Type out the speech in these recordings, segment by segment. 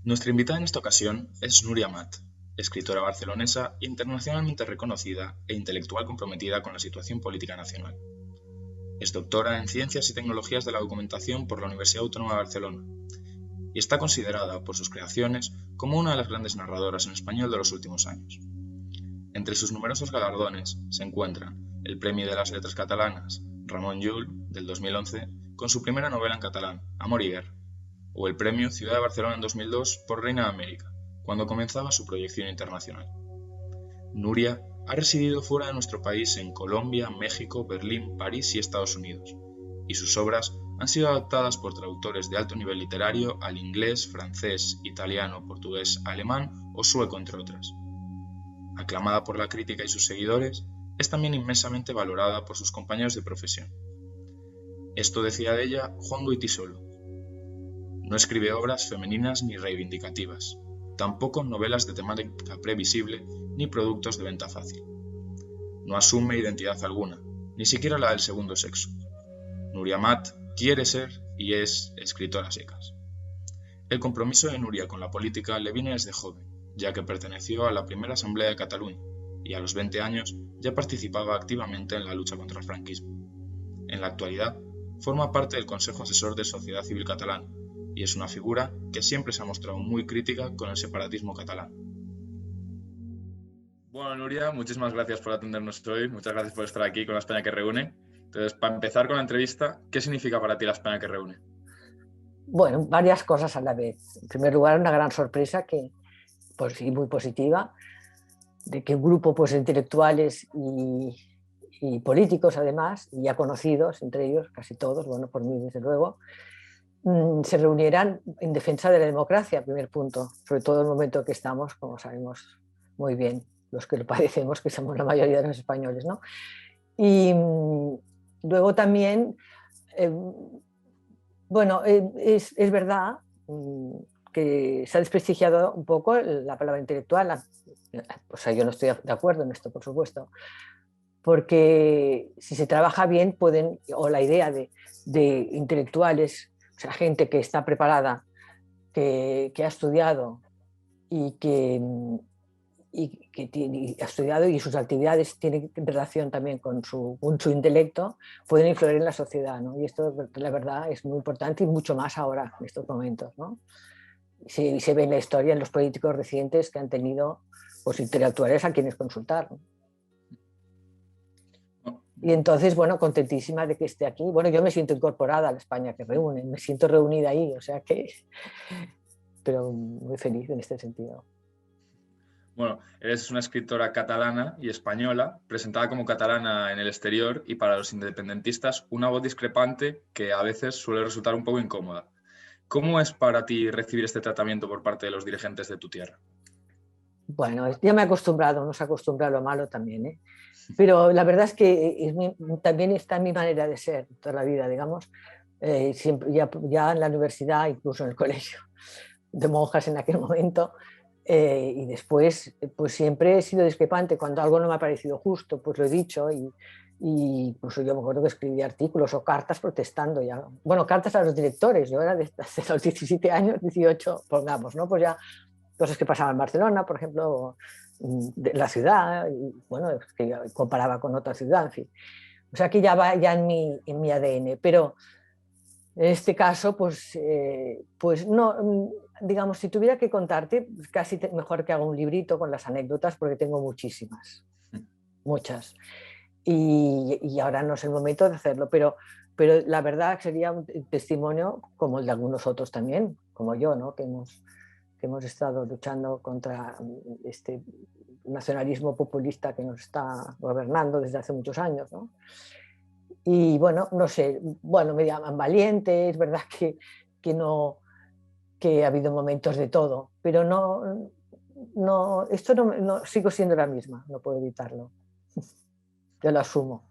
Nuestra invitada en esta ocasión es Núria Amat, escritora barcelonesa internacionalmente reconocida e intelectual comprometida con la situación política nacional. Es doctora en Ciencias y Tecnologías de la Documentación por la Universidad Autónoma de Barcelona y está considerada por sus creaciones como una de las grandes narradoras en español de los últimos años. Entre sus numerosos galardones se encuentran el Premio de las Letras Catalanas Ramon Llull del 2011 con su primera novela en catalán, Amor y Guerra, o el Premio Ciudad de Barcelona en 2002 por Reina de América, cuando comenzaba su proyección internacional. Núria ha residido fuera de nuestro país en Colombia, México, Berlín, París y Estados Unidos, y sus obras han sido adaptadas por traductores de alto nivel literario al inglés, francés, italiano, portugués, alemán o sueco, entre otras. Aclamada por la crítica y sus seguidores, es también inmensamente valorada por sus compañeros de profesión. Esto decía de ella Juan Goytisolo: no escribe obras femeninas ni reivindicativas, tampoco novelas de temática previsible ni productos de venta fácil. No asume identidad alguna, ni siquiera la del segundo sexo. Núria Amat quiere ser y es escritora a secas. El compromiso de Núria con la política le viene desde joven, ya que perteneció a la primera Asamblea de Cataluña y a los 20 años ya participaba activamente en la lucha contra el franquismo. En la actualidad, forma parte del Consejo Asesor de Sociedad Civil Catalana y es una figura que siempre se ha mostrado muy crítica con el separatismo catalán. Bueno, Núria, muchísimas gracias por atendernos hoy, muchas gracias por estar aquí con la España que reúne. Entonces, para empezar con la entrevista, ¿qué significa para ti la España que reúne? Bueno, varias cosas a la vez. En primer lugar, una gran sorpresa que, pues sí, muy positiva, de que un grupo pues, de intelectuales y políticos, además, y ya conocidos, entre ellos, casi todos, bueno, por mí desde luego, se reunieran en defensa de la democracia, primer punto, sobre todo en el momento que estamos, como sabemos muy bien, los que lo padecemos, que somos la mayoría de los españoles, ¿no? Y luego también, bueno, es verdad que se ha desprestigiado un poco la palabra intelectual. O sea, yo no estoy de acuerdo en esto, por supuesto, porque si se trabaja bien pueden, o la idea de intelectuales, o sea, gente que está preparada, que ha estudiado y que ha estudiado y sus actividades tienen relación también con su intelecto, pueden influir en la sociedad, ¿no? Y esto, la verdad, es muy importante y mucho más ahora, en estos momentos, ¿no? Se ve en la historia, en los políticos recientes que han tenido pues, intelectuales a quienes consultar, ¿no? Y entonces, bueno, contentísima de que esté aquí. Bueno, yo me siento incorporada a la España que reúne, me siento reunida ahí, o sea que... Pero muy feliz en este sentido. Bueno, eres una escritora catalana y española, presentada como catalana en el exterior y para los independentistas una voz discrepante que a veces suele resultar un poco incómoda. ¿Cómo es para ti recibir este tratamiento por parte de los dirigentes de tu tierra? Bueno, ya me he acostumbrado, no se acostumbra a lo malo también, ¿eh? Pero la verdad es que también está en mi manera de ser toda la vida, digamos, siempre, ya en la universidad, incluso en el colegio de monjas en aquel momento, y después pues siempre he sido discrepante. Cuando algo no me ha parecido justo, pues lo he dicho y incluso yo me acuerdo que escribí artículos o cartas protestando ya. Bueno, cartas a los directores, yo era desde los 17 años, 18, pongamos, ¿no? Pues ya cosas que pasaban en Barcelona, por ejemplo, de la ciudad, y bueno, que yo comparaba con otra ciudad, en fin. O sea que ya va ya en mi ADN, pero en este caso, pues no, digamos, si tuviera que contarte, casi mejor que haga un librito con las anécdotas, porque tengo muchísimas, muchas. Y ahora no es el momento de hacerlo, pero la verdad sería un testimonio como el de algunos otros también, como yo, ¿no? Que hemos estado luchando contra este nacionalismo populista que nos está gobernando desde hace muchos años, ¿no? Y bueno, no sé, bueno, me llaman valiente, es verdad no, que ha habido momentos de todo, pero esto no, sigo siendo la misma, no puedo evitarlo. Yo lo asumo.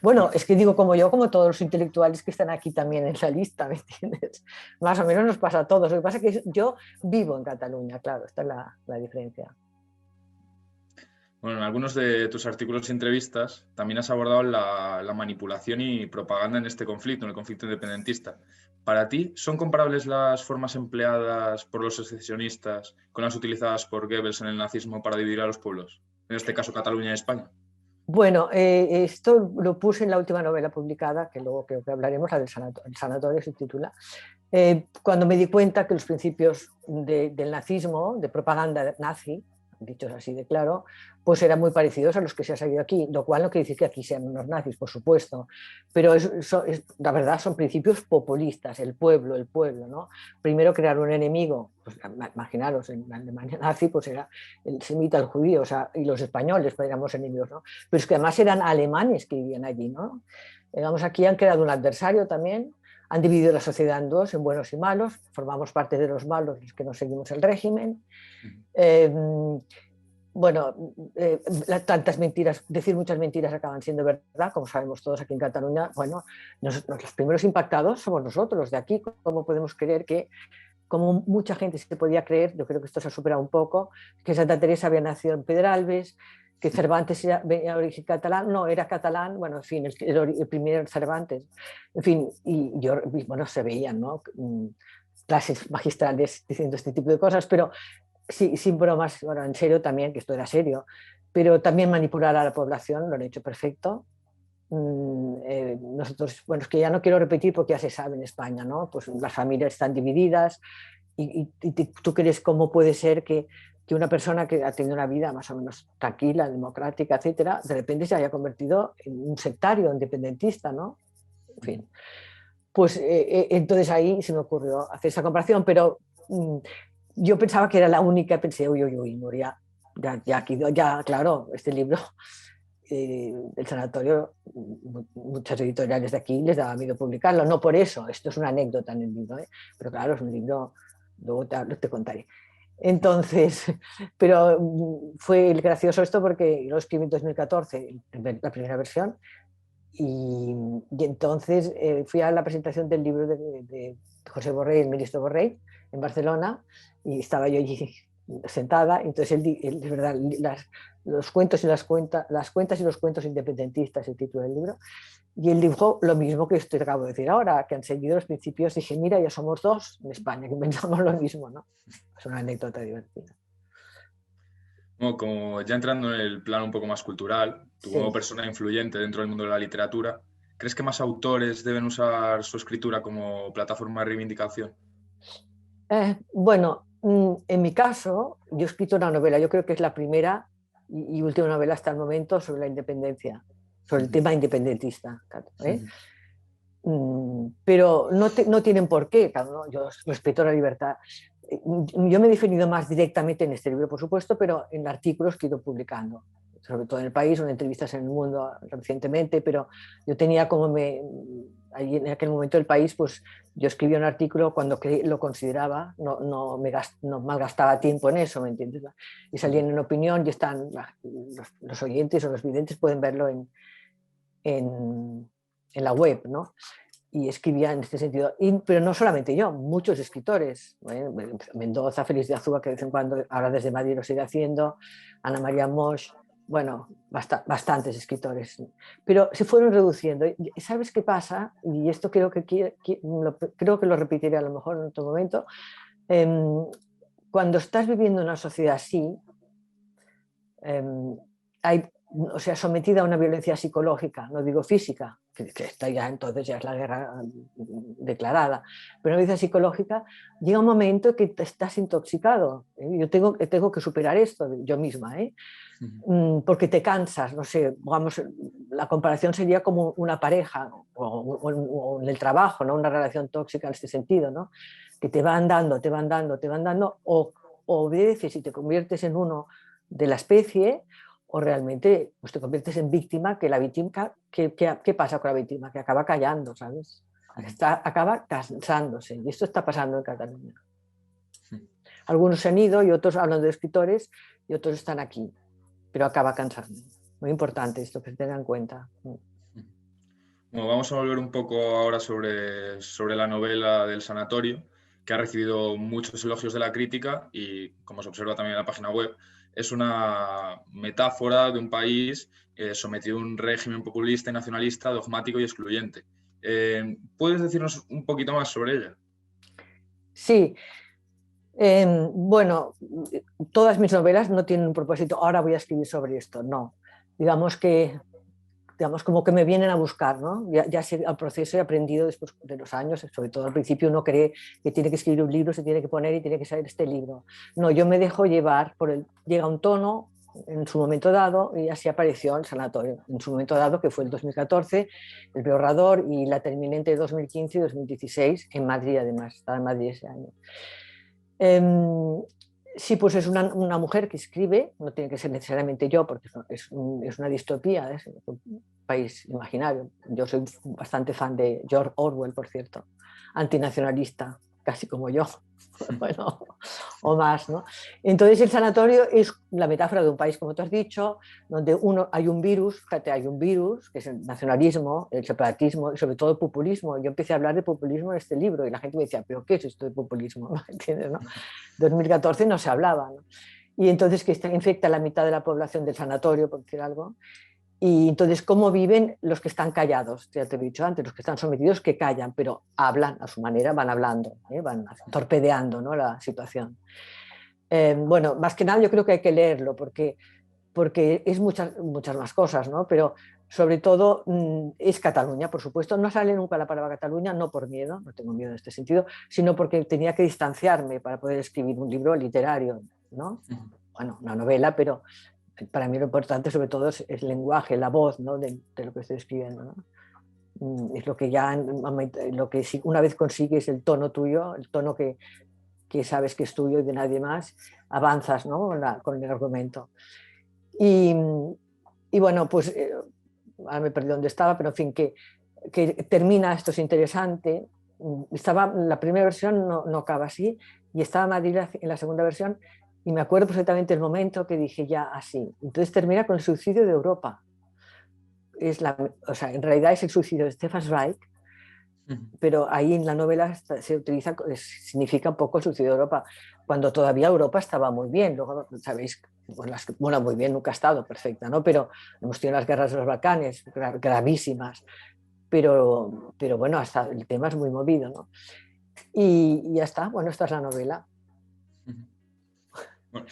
Bueno, es que digo como yo, como todos los intelectuales que están aquí también en la lista, ¿me entiendes? Más o menos nos pasa a todos. Lo que pasa es que yo vivo en Cataluña, claro, esta es la diferencia. Bueno, en algunos de tus artículos y entrevistas también has abordado la manipulación y propaganda en este conflicto, en el conflicto independentista. ¿Para ti son comparables las formas empleadas por los secesionistas con las utilizadas por Goebbels en el nazismo para dividir a los pueblos? En este caso, Cataluña y España. Bueno, esto lo puse en la última novela publicada, que luego creo que hablaremos, la del sanatorio, el sanatorio se titula, cuando me di cuenta que los principios del nazismo, de propaganda nazi, dichos así de claro, pues eran muy parecidos a los que se ha seguido aquí, lo cual no quiere decir que aquí sean unos nazis, por supuesto, pero la verdad son principios populistas, el pueblo, ¿no? Primero crear un enemigo, pues, imaginaros, en la Alemania nazi pues era el semita, el judío, o sea, y los españoles pues, éramos enemigos, ¿no? Pero es que además eran alemanes que vivían allí, ¿no? Digamos, aquí han creado un adversario también, han dividido la sociedad en dos, en buenos y malos, formamos parte de los malos, los que no seguimos el régimen. Eh, bueno, tantas mentiras, decir muchas mentiras acaban siendo verdad, como sabemos todos aquí en Cataluña. Bueno, los primeros impactados somos nosotros, los de aquí. ¿Cómo podemos creer que, como mucha gente se podía creer, yo creo que esto se ha superado un poco, que Santa Teresa había nacido en Pedralbes, que Cervantes era de origen catalán? No, era catalán, bueno, en fin, el primer Cervantes, en fin, bueno, se veían, ¿no? Clases magistrales diciendo este tipo de cosas, pero sí, sin bromas, bueno, en serio también, que esto era serio, pero también manipular a la población lo han hecho perfecto. Nosotros, bueno, es que ya no quiero repetir porque ya se sabe en España, ¿no? Pues las familias están divididas y tú crees cómo puede ser que una persona que ha tenido una vida más o menos tranquila, democrática, etcétera, de repente se haya convertido en un sectario independentista, ¿no? En fin. Pues entonces ahí se me ocurrió hacer esa comparación, pero yo pensaba que era la única, pensé, uy, uy, uy, Nuria, ya, claro, este libro del sanatorio, muchas editoriales de aquí les daba miedo publicarlo, no por eso, esto es una anécdota en el libro, ¿eh? Pero claro, es un libro, luego te contaré. Entonces, pero fue gracioso esto porque lo escribí en 2014, la primera versión, y entonces fui a la presentación del libro de José Borrell, el ministro Borrell, en Barcelona, y estaba yo allí sentada. Entonces, es verdad, los cuentos y las cuentas y los cuentos independentistas, el título del libro, y él dijo lo mismo que estoy acabo de decir ahora, que han seguido los principios. Dije, mira, ya somos dos en España que pensamos lo mismo, ¿no? Es una anécdota divertida. Bueno, como ya entrando en el plano un poco más cultural, tú como Sí. persona influyente dentro del mundo de la literatura, ¿crees que más autores deben usar su escritura como plataforma de reivindicación? Bueno, en mi caso, yo he escrito una novela, yo creo que es la primera y última novela hasta el momento sobre la independencia, sobre el tema independentista. ¿Eh? Pero no tienen por qué, claro, ¿no? Yo respeto la libertad. Yo me he definido más directamente en este libro, por supuesto, pero en artículos que he ido publicando, sobre todo en El País o en entrevistas en El Mundo recientemente, pero yo tenía allí en aquel momento El País, pues yo escribía un artículo cuando lo consideraba, no malgastaba tiempo en eso, ¿me entiendes? Y salían en opinión y están, los oyentes o los videntes pueden verlo en, en la web, ¿no? Y escribía en este sentido. Pero no solamente yo, muchos escritores. Mendoza, Félix de Azúa, que de vez en cuando, ahora desde Madrid lo sigue haciendo, Ana María Moix, bueno, bastantes escritores. Pero se fueron reduciendo. ¿Y sabes qué pasa? Y esto creo que lo repetiré a lo mejor en otro momento. Cuando estás viviendo en una sociedad así, hay, o sea, sometida a una violencia psicológica, no digo física, que está ya entonces ya es la guerra declarada, pero una violencia psicológica, llega un momento que te estás intoxicado. Yo tengo que superar esto yo misma, porque te cansas, no sé, vamos, la comparación sería como una pareja o en el trabajo, ¿no? Una relación tóxica en este sentido, ¿no? Que te van dando, te van dando, te van dando, o obedeces y te conviertes en uno de la especie, o realmente pues, te conviertes en víctima, que la víctima, ¿qué pasa con la víctima? Que acaba callando, ¿sabes? Acaba cansándose, y esto está pasando en Cataluña. Algunos se han ido y otros, hablando de escritores, y otros están aquí, pero acaba cansando. Muy importante esto que se tenga en cuenta. Bueno, vamos a volver un poco ahora sobre la novela del sanatorio. que ha recibido muchos elogios de la crítica y, como se observa también en la página web, es una metáfora de un país sometido a un régimen populista y nacionalista, dogmático y excluyente. ¿Puedes decirnos un poquito más sobre ella? Sí, bueno, todas mis novelas no tienen un propósito, ahora voy a escribir sobre esto, no. Digamos que, digamos, como que me vienen a buscar, ¿no? Ya sé el proceso, he aprendido después de los años, sobre todo al principio uno cree que tiene que escribir un libro, se tiene que poner y tiene que salir este libro. No, yo me dejo llevar llega un tono en su momento dado y así apareció El Sanatorio, en su momento dado, que fue el 2014, El Behorrador, y la terminé entre 2015 y 2016 en Madrid, además, estaba en Madrid ese año. Sí, pues es una mujer que escribe, no tiene que ser necesariamente yo, porque es una distopía, es un país imaginario. Yo soy bastante fan de George Orwell, por cierto, antinacionalista, casi como yo, bueno, o más, ¿no? Entonces el sanatorio es la metáfora de un país, como tú has dicho, donde hay un virus, fíjate, hay un virus, que es el nacionalismo, el separatismo y sobre todo el populismo. Yo empecé a hablar de populismo en este libro y la gente me decía, ¿pero qué es esto de populismo? ¿No? ¿Entiendes, no? 2014 no se hablaba, ¿no? Y entonces que infecta a la mitad de la población del sanatorio, por decir algo. Y entonces, ¿cómo viven los que están callados? Ya te he dicho antes, los que están sometidos que callan, pero hablan a su manera, van hablando, van torpedeando, ¿no?, la situación. Bueno, más que nada yo creo que hay que leerlo porque es muchas más cosas, ¿no? Pero sobre todo es Cataluña, por supuesto. No sale nunca la palabra Cataluña, no por miedo, no tengo miedo en este sentido, sino porque tenía que distanciarme para poder escribir un libro literario, ¿no? Bueno, una novela, pero para mí lo importante sobre todo es el lenguaje, la voz, ¿no?, de lo que estoy escribiendo, ¿no? Es lo que una vez consigues el tono tuyo, el tono que sabes que es tuyo y de nadie más, avanzas, ¿no?, con el argumento. Y, y bueno, pues ahora me perdí dónde estaba, pero en fin, que termina, esto es interesante. La primera versión no acaba así, y estaba Madrid en la segunda versión, y me acuerdo perfectamente el momento que dije ya así. Entonces termina con el suicidio de Europa. O sea, en realidad es el suicidio de Stefan Zweig, pero ahí en la novela se utiliza, significa un poco el suicidio de Europa, cuando todavía Europa estaba muy bien. Luego, sabéis, bueno, muy bien, nunca ha estado perfecta, ¿no? Pero hemos tenido las guerras de los Balcanes, gravísimas, pero bueno, hasta el tema es muy movido, ¿no? Y ya está, bueno, esta es la novela. Bueno,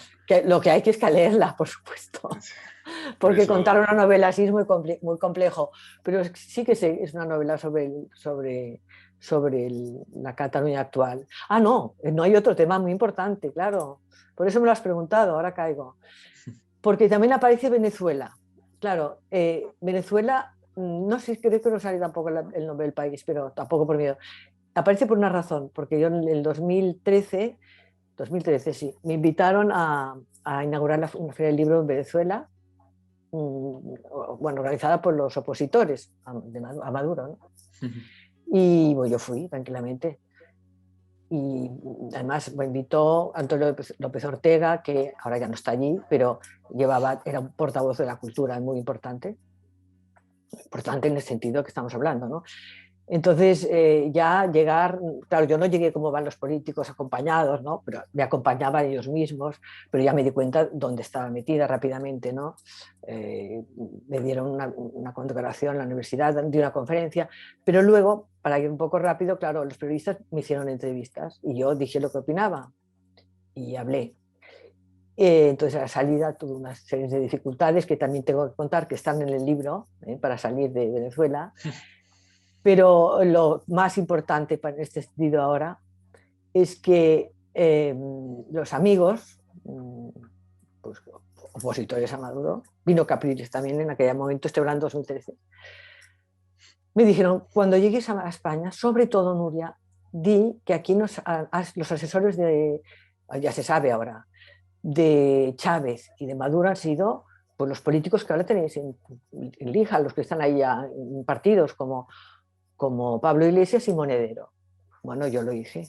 Lo que hay que es que leerla, por supuesto, porque eso... contar una novela así es muy complejo, pero sí que es una novela sobre la Cataluña actual. Ah, no hay otro tema muy importante, claro, por eso me lo has preguntado, ahora caigo, porque también aparece Venezuela. Claro, Venezuela, no sé, creo que no sale tampoco el nombre del país, pero tampoco por miedo. Aparece por una razón, porque yo en el 2013 sí, me invitaron a inaugurar una feria del libro en Venezuela, bueno, organizada por los opositores a Maduro, ¿no? Y bueno, yo fui tranquilamente. Y además me invitó Antonio López Ortega, que ahora ya no está allí, pero era un portavoz de la cultura muy importante en el sentido que estamos hablando, ¿no? Entonces, ya llegar, claro, yo no llegué como van los políticos acompañados, ¿no? Pero me acompañaban ellos mismos, pero ya me di cuenta dónde estaba metida rápidamente, ¿no? Me dieron una condecoración en la universidad, di una conferencia, pero luego, para ir un poco rápido, claro, los periodistas me hicieron entrevistas y yo dije lo que opinaba y hablé. Entonces, a la salida tuve una serie de dificultades que también tengo que contar, que están en el libro, para salir de Venezuela. Pero lo más importante en este sentido ahora es que los amigos, pues, opositores a Maduro, vino Capriles también en aquel momento, estoy hablando de 2013, me dijeron, cuando llegues a España, sobre todo Nuria, di que aquí los asesores ya se sabe ahora, de Chávez y de Maduro han sido pues, los políticos que ahora tenéis en Lija, los que están ahí ya en partidos como Pablo Iglesias y Monedero. Bueno, yo lo hice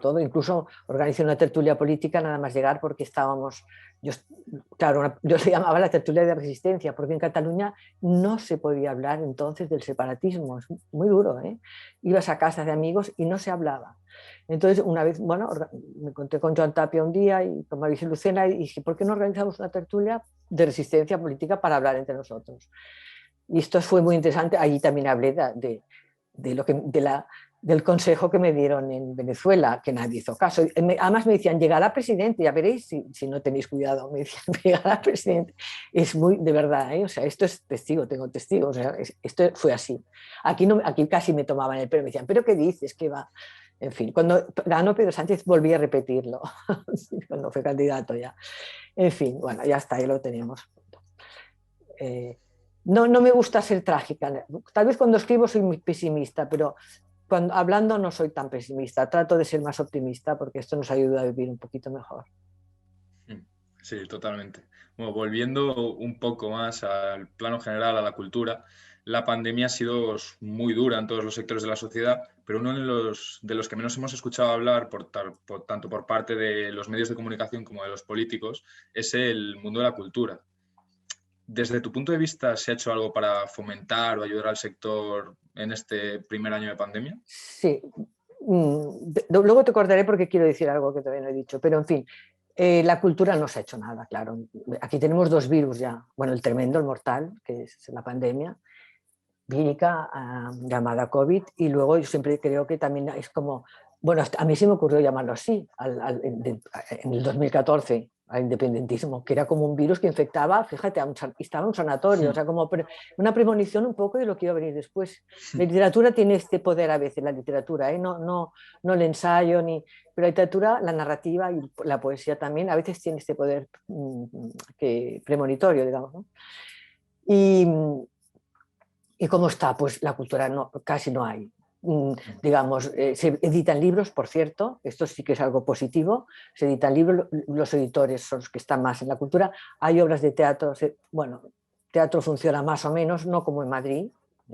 todo, incluso organicé una tertulia política nada más llegar porque estábamos, yo, claro, yo le llamaba la tertulia de resistencia, porque en Cataluña no se podía hablar entonces del separatismo, es muy duro, ¿eh? Ibas a casa de amigos y no se hablaba. Entonces, una vez, bueno, me encontré con Joan Tapia un día y con Mauricio Lucena y dije, ¿por qué no organizamos una tertulia de resistencia política para hablar entre nosotros? Y esto fue muy interesante, allí también hablé de lo que, del consejo que me dieron en Venezuela, que nadie hizo caso. Además me decían, llegará presidente, ya veréis si no tenéis cuidado, me decían, llegará presidente. Es muy, de verdad, ¿eh? O sea, esto es testigo, tengo testigos, o sea, esto fue así. Aquí, no, aquí casi me tomaban el pelo, me decían, ¿pero qué dices? ¿Qué va? En fin, cuando ganó Pedro Sánchez volví a repetirlo, cuando fue candidato ya. En fin, bueno, ya está, ya lo tenemos. No me gusta ser trágica. Tal vez cuando escribo soy muy pesimista, pero hablando no soy tan pesimista. Trato de ser más optimista porque esto nos ayuda a vivir un poquito mejor. Sí, totalmente. Bueno, volviendo un poco más al plano general, a la cultura, la pandemia ha sido muy dura en todos los sectores de la sociedad, pero uno de los que menos hemos escuchado hablar, tanto por parte de los medios de comunicación como de los políticos, es el mundo de la cultura. Desde tu punto de vista, ¿se ha hecho algo para fomentar o ayudar al sector en este primer año de pandemia? Sí. Luego te acordaré porque quiero decir algo que todavía no he dicho, pero en fin, la cultura no se ha hecho nada, claro. Aquí tenemos dos virus ya. Bueno, el tremendo, el mortal, que es la pandemia vírica llamada COVID, y luego yo siempre creo que también es como, bueno, a mí se me ocurrió llamarlo así, en el 2014, al independentismo, que era como un virus que infectaba, fíjate, estaba en un sanatorio, o sea, como una premonición un poco de lo que iba a venir después. La literatura tiene este poder a veces, la literatura, ¿eh? No el ensayo, pero la literatura, la narrativa y la poesía también a veces tiene este poder premonitorio, digamos, ¿no? ¿Y cómo está? Pues la cultura casi no hay. Digamos, se editan libros, por cierto, esto sí que es algo positivo, se editan libros, los editores son los que están más en la cultura, hay obras de teatro, bueno, teatro funciona más o menos, no como en Madrid,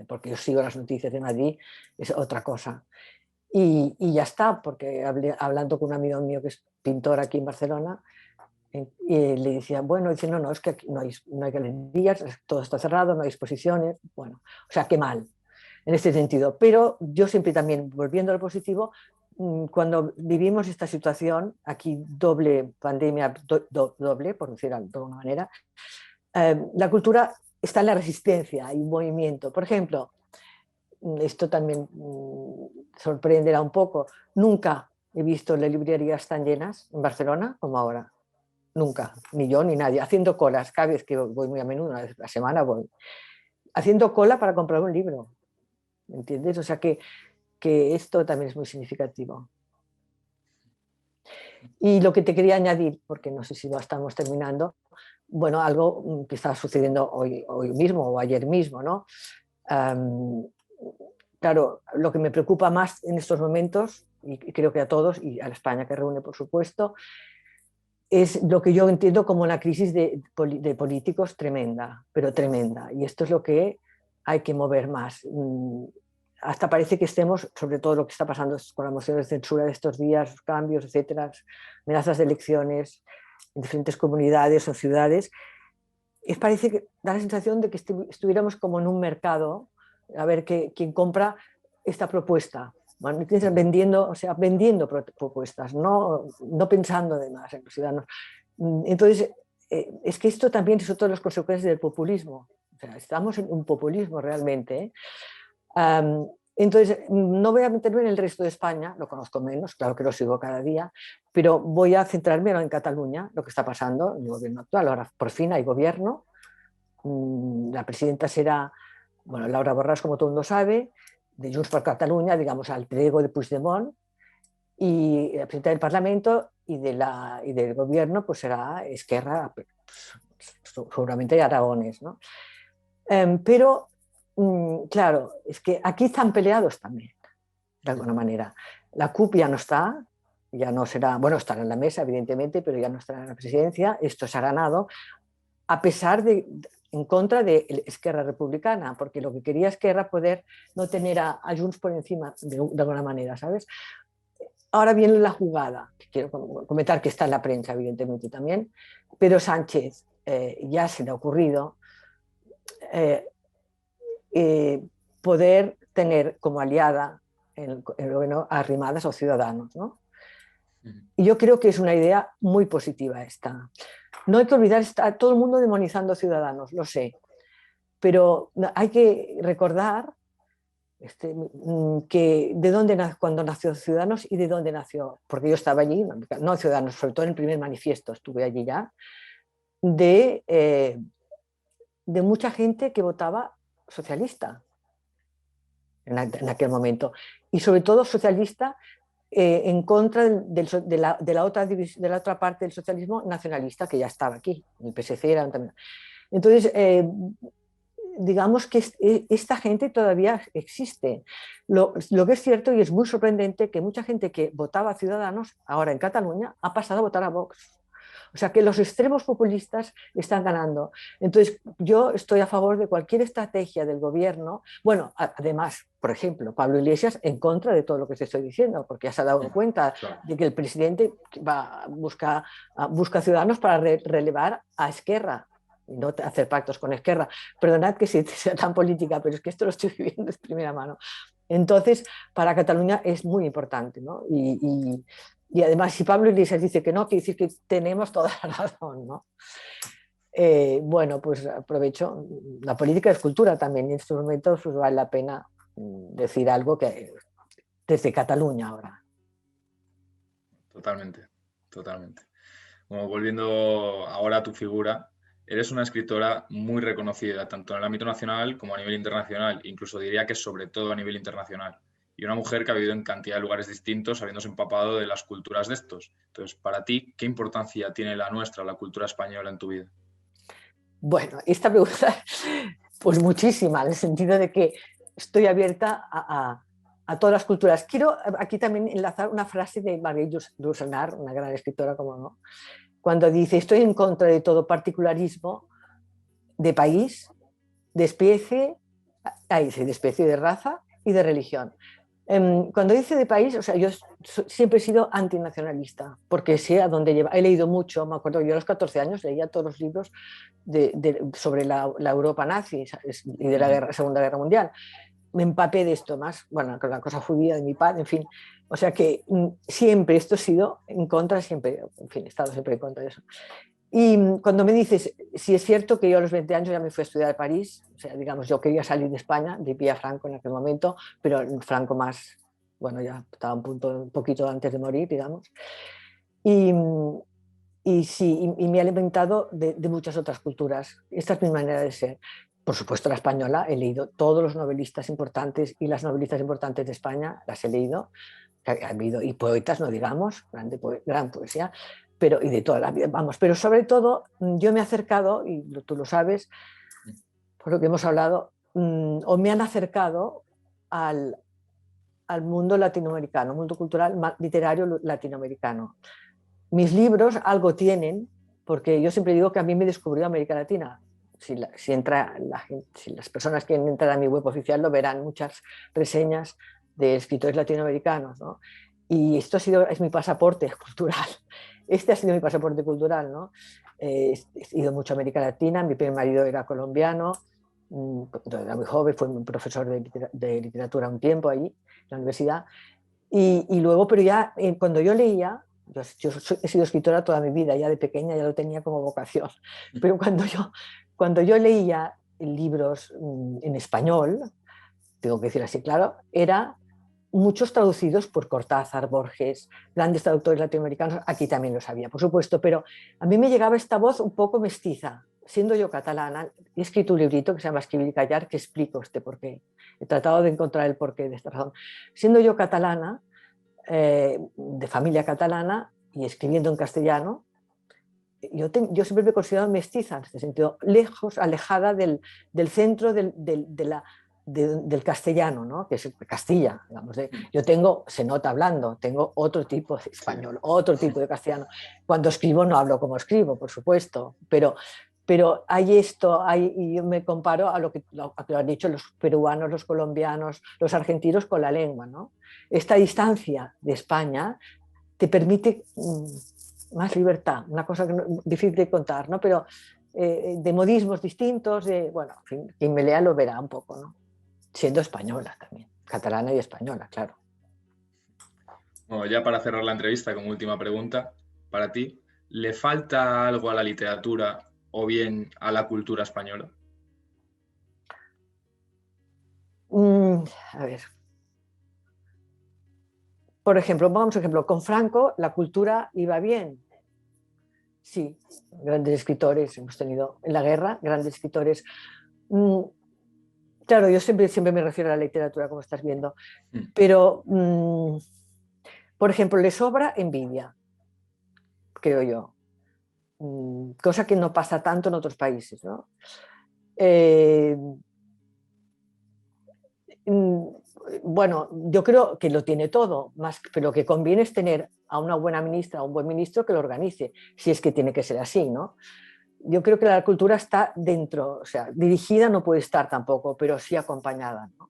porque yo sigo las noticias de Madrid, es otra cosa. Y ya está, porque hablando con un amigo mío que es pintor aquí en Barcelona, y le decía, bueno, dice, no, es que aquí no hay galerías, todo está cerrado, no hay exposiciones, bueno, o sea, qué mal en este sentido. Pero yo siempre también, volviendo al positivo, cuando vivimos esta situación, aquí doble pandemia, doble, por decirlo de alguna manera, la cultura está en la resistencia, hay un movimiento. Por ejemplo, esto también sorprenderá un poco, nunca he visto las librerías tan llenas en Barcelona como ahora. Nunca, ni yo ni nadie, haciendo colas, cada vez que voy muy a menudo, una vez a la semana voy, haciendo cola para comprar un libro, ¿entiendes? O sea que esto también es muy significativo. Y lo que te quería añadir, porque no sé si lo estamos terminando, bueno, algo que está sucediendo hoy mismo o ayer mismo, ¿no? Claro, lo que me preocupa más en estos momentos, y creo que a todos, y a la España que reúne, por supuesto, es lo que yo entiendo como una crisis de políticos tremenda, pero tremenda. Y esto es lo que hay que mover más. Hasta parece que estemos, sobre todo lo que está pasando con la moción de censura de estos días, cambios, etcétera, amenazas de elecciones en diferentes comunidades o ciudades, parece que da la sensación de que estuviéramos como en un mercado, a ver quién compra esta propuesta. Vendiendo, o sea, vendiendo propuestas, no pensando además en los ciudadanos. Entonces, es que esto también es otra de las consecuencias del populismo. O sea, estamos en un populismo realmente. Entonces, no voy a meterme en el resto de España, lo conozco menos, claro que lo sigo cada día, pero voy a centrarme en Cataluña, lo que está pasando en el gobierno actual. Ahora, por fin hay gobierno. La presidenta será, bueno, Laura Borràs, como todo el mundo sabe, de Junts per Catalunya, digamos, alter ego de Puigdemont, y la presidenta del Parlamento y del gobierno pues será Esquerra, seguramente Aragones, ¿no? Pero, claro, es que aquí están peleados también, de alguna manera. La CUP ya no está, ya no será, bueno, estará en la mesa, evidentemente, pero ya no estará en la presidencia, esto se ha ganado, a pesar de en contra de Esquerra Republicana, porque lo que quería Esquerra era poder no tener a Junts por encima de alguna manera, ¿sabes? Ahora viene la jugada, que quiero comentar que está en la prensa, evidentemente también. Pedro Sánchez ya se le ha ocurrido poder tener como aliada en el gobierno a Arrimadas o Ciudadanos, ¿no? Y yo creo que es una idea muy positiva esta. No hay que olvidar, está todo el mundo demonizando a Ciudadanos, lo sé, pero hay que recordar que de dónde cuando nació Ciudadanos y de dónde nació, porque yo estaba allí, no Ciudadanos, sobre todo en el primer manifiesto, estuve allí ya, de mucha gente que votaba socialista en aquel momento, y sobre todo socialista en contra de la otra parte del socialismo nacionalista que ya estaba aquí, el PSC era también. Entonces, digamos que esta gente todavía existe. Lo que es cierto y es muy sorprendente que mucha gente que votaba a Ciudadanos ahora en Cataluña ha pasado a votar a Vox. O sea que los extremos populistas están ganando. Entonces, yo estoy a favor de cualquier estrategia del gobierno. Bueno, además, por ejemplo, Pablo Iglesias en contra de todo lo que te estoy diciendo, porque ya se ha dado cuenta de que el presidente busca Ciudadanos para relevar a Esquerra, y no hacer pactos con Esquerra. Perdonad que sea tan política, pero es que esto lo estoy viviendo de primera mano. Entonces, para Cataluña es muy importante, ¿no? Y además, si Pablo Iglesias dice que no, quiere decir que tenemos toda la razón, ¿no? Bueno, pues aprovecho. La política es cultura también, y en estos momentos pues, vale la pena decir algo que desde Cataluña ahora. Totalmente, totalmente. Bueno, volviendo ahora a tu figura, eres una escritora muy reconocida, tanto en el ámbito nacional como a nivel internacional, incluso diría que sobre todo a nivel internacional. Y una mujer que ha vivido en cantidad de lugares distintos, habiéndose empapado de las culturas de estos. Entonces, para ti, ¿qué importancia tiene la nuestra, la cultura española, en tu vida? Bueno, esta pregunta, pues muchísima, en el sentido de que estoy abierta a todas las culturas. Quiero aquí también enlazar una frase de Marguerite Yourcenar, una gran escritora, como no, cuando dice: estoy en contra de todo particularismo de país, de especie, de especie, de raza y de religión. Cuando dice de país, o sea, yo siempre he sido antinacionalista, porque sé a dónde lleva. He leído mucho, me acuerdo, yo a los 14 años leía todos los libros sobre la Europa nazi y de la Segunda Guerra Mundial. Me empapé de esto más, bueno, con la cosa judía de mi padre, en fin. O sea que siempre esto ha sido en contra, siempre, en fin, he estado siempre en contra de eso. Y cuando me dices, si es cierto que yo a los 20 años ya me fui a estudiar a París, o sea, digamos, yo quería salir de España, vivía Franco en aquel momento, pero Franco más, bueno, ya estaba un poquito antes de morir, digamos. Y sí, y me he alimentado de muchas otras culturas. Esta es mi manera de ser. Por supuesto, la española, he leído todos los novelistas importantes y las novelistas importantes de España, las he leído, y poetas, no digamos, gran poesía, pero y de toda la vida, vamos, pero sobre todo yo me he acercado, y tú lo sabes, por lo que hemos hablado, o me han acercado al mundo latinoamericano, mundo cultural, literario latinoamericano. Mis libros algo tienen, porque yo siempre digo que a mí me descubrió América Latina. Si las personas que entran a mi web oficial lo verán, muchas reseñas de escritores latinoamericanos, ¿no? Y esto es mi pasaporte cultural. Este ha sido mi pasaporte cultural, ¿no? He ido mucho a América Latina, mi primer marido era colombiano, era muy joven, fue un profesor de literatura un tiempo allí, en la universidad. Y luego, pero ya cuando yo leía, yo he sido escritora toda mi vida, ya de pequeña ya lo tenía como vocación, pero cuando yo leía libros en español, tengo que decir así, claro, era muchos traducidos por Cortázar, Borges, grandes traductores latinoamericanos, aquí también los había, por supuesto, pero a mí me llegaba esta voz un poco mestiza. Siendo yo catalana, he escrito un librito que se llama Escribir y callar, que explico este porqué. He tratado de encontrar el porqué de esta razón. Siendo yo catalana, de familia catalana y escribiendo en castellano, yo siempre me he considerado mestiza, en este sentido, lejos, alejada del centro del castellano, ¿no? Que es Castilla, digamos. Se nota hablando, tengo otro tipo de español, otro tipo de castellano. Cuando escribo no hablo como escribo, por supuesto, pero Pero hay esto, y yo me comparo a lo que han dicho los peruanos, los colombianos, los argentinos con la lengua, ¿no? Esta distancia de España te permite más libertad, una cosa que difícil de contar, ¿no? Pero de modismos distintos, bueno, en fin, quien me lea lo verá un poco, ¿no? Siendo española también, catalana y española, claro. Bueno, ya para cerrar la entrevista, como última pregunta, para ti, ¿le falta algo a la literatura o bien a la cultura española? A ver. Por ejemplo, vamos a ejemplo, con Franco la cultura iba bien. Sí, grandes escritores hemos tenido en la guerra, grandes escritores. Claro, yo siempre me refiero a la literatura, como estás viendo, pero, por ejemplo, le sobra envidia, creo yo, cosa que no pasa tanto en otros países, ¿no? Bueno, yo creo que lo tiene todo, más, pero lo que conviene es tener a una buena ministra, a un buen ministro que lo organice, si es que tiene que ser así, ¿no? Yo creo que la cultura está dentro, o sea, dirigida no puede estar tampoco, pero sí acompañada, ¿no?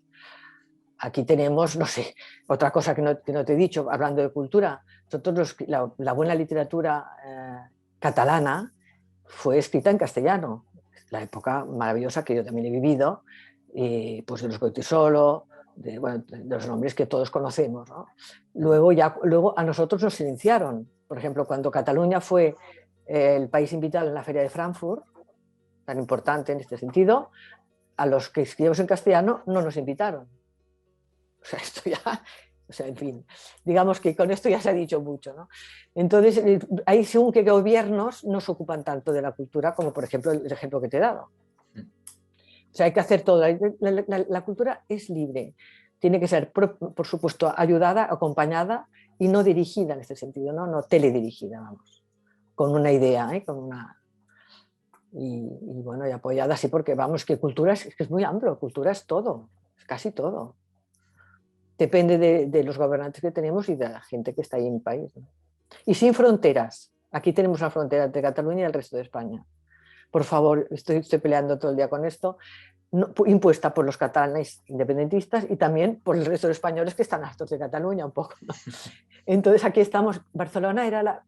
Aquí tenemos, no sé, otra cosa que no te he dicho, hablando de cultura, nosotros la buena literatura catalana fue escrita en castellano, la época maravillosa que yo también he vivido, pues de los Goytisolo, bueno, de los nombres que todos conocemos, ¿no? Luego a nosotros nos silenciaron, por ejemplo, cuando Cataluña fue el país invitado en la Feria de Frankfurt, tan importante en este sentido, a los que escribimos en castellano no nos invitaron. O sea, esto ya, o sea, en fin, digamos que con esto ya se ha dicho mucho, ¿no? Entonces, hay según qué gobiernos no se ocupan tanto de la cultura como, por ejemplo, el ejemplo que te he dado. O sea, hay que hacer todo. La cultura es libre. Tiene que ser, por supuesto, ayudada, acompañada y no dirigida en este sentido, ¿no? No teledirigida, vamos, con una idea, con una... Y bueno, y apoyada así porque, vamos, que cultura es que es muy amplio, cultura es todo, es casi todo. Depende de los gobernantes que tenemos y de la gente que está ahí en el país, ¿no? Y sin fronteras. Aquí tenemos una frontera entre Cataluña y el resto de España. Por favor, estoy peleando todo el día con esto, no, impuesta por los catalanes independentistas y también por el resto de españoles que están hartos de Cataluña un poco, ¿no? Entonces aquí estamos. Barcelona era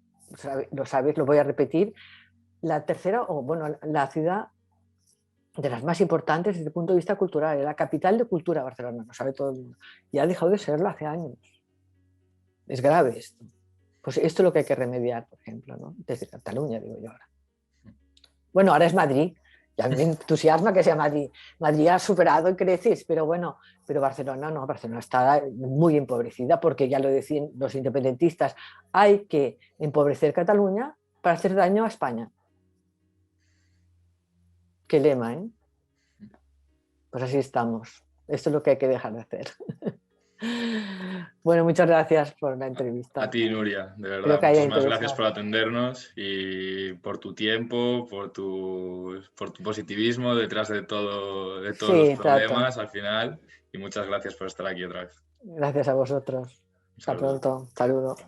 lo sabes, lo voy a repetir, la tercera, o bueno, la ciudad de las más importantes desde el punto de vista cultural, la capital de cultura, Barcelona, lo sabe todo el mundo. Y ha dejado de serlo hace años. Es grave esto. Pues esto es lo que hay que remediar, por ejemplo, ¿no? Desde Cataluña, digo yo ahora. Bueno, ahora es Madrid. Y a mí me entusiasma que sea Madrid. Madrid ha superado y crece, pero bueno, pero Barcelona no, Barcelona está muy empobrecida porque ya lo decían los independentistas, hay que empobrecer Cataluña para hacer daño a España. Qué lema, ¿eh? Pues así estamos. Esto es lo que hay que dejar de hacer. Bueno, muchas gracias por la entrevista. A ti, Nuria, de Espero verdad. que haya Muchísimas gracias interesado. por atendernos y por tu tiempo, por tu positivismo detrás de todos los Sí, trato. problemas al final. Y muchas gracias por estar aquí otra vez. Gracias a vosotros. Un Hasta saludo. pronto. Saludos.